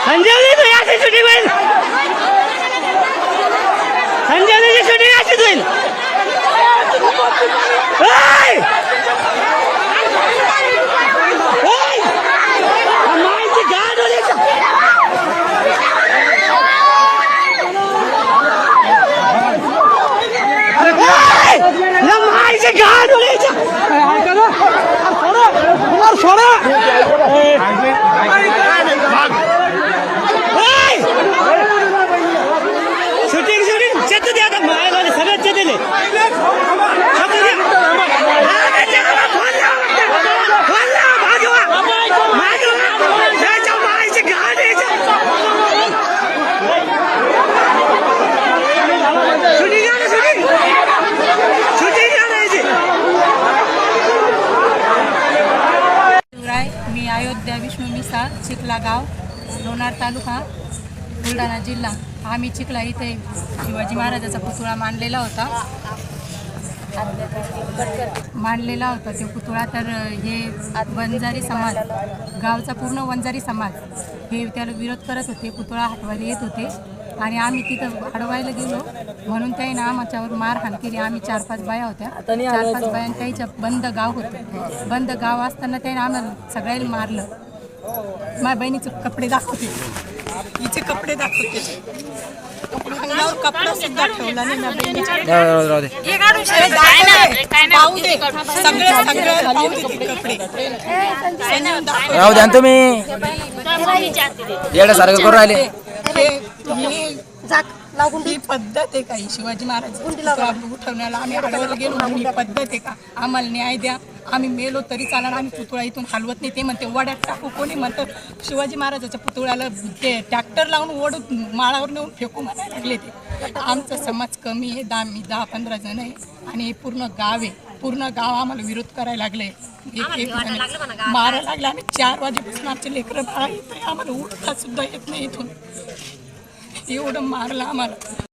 संजीवनी अशी शूटिंग होईल. संजीवनीची शूटिंग अशीच होईल. माहिती गाड माहिती गाड सोडा शूटिंग शूटिंग चेत द्या आता मायवाले सगळ्यात चेतले मी अयोध्या विष्णू मिसाळ चिखला गाव लोणार तालुका बुलढाणा जिल्हा. आम्ही चिखला इथे शिवाजी महाराजाचा पुतळा मांडलेला होता तो पुतळा. तर हे वंजारी समाज गावचा पूर्ण वंजारी समाज हे त्याला विरोध करत होते, पुतळा हटवायला येत होते आणि आम्ही तिथं अडवायला गेलो म्हणून त्याने आमच्यावर मारहाण केली. आम्ही 4-5 बाया होत्या, 4-5 बाया त्याच्या बंद गाव होतं. बंद गाव असताना त्याने आम्हाला सगळ्यांना मारलं. माझ्या बहिणीचे कपडे दाखवते, हिचे कपडे दाखवते, कपडा सुद्धा ठेवला नाही माझ्या बहिणीच्या. राहू द्या तुम्ही येण्यासारखं करून राहिले. ही पद्धत आहे का? शिवाजी महाराज उठवण्याला आम्ही अडवायला गेलो म्हणून ही पद्धत आहे का? आम्हाला न्याय द्या, आम्ही मेलो तरी चालणार, आम्ही पुतळा इथून हलवत नाही. ते म्हणते वड्यात टाकू, कोणी म्हणतं शिवाजी महाराजाच्या पुतळ्याला ते ट्रॅक्टर लावून ओढून माळावर नेऊन फेकू म्हणायला लागले. ते आमचा समाज कमी आहे, 10-15 जण आहे आणि हे पूर्ण गाव आहे. पूर्ण गाव आम्हाला विरोध करायला लागले, मारायला लागले. आम्ही 4 वाजेपासून आमचे लेकरं बाळा येत, आम्हाला उठता सुद्धा येत नाही इथून, एवढं मारलं आम्हाला.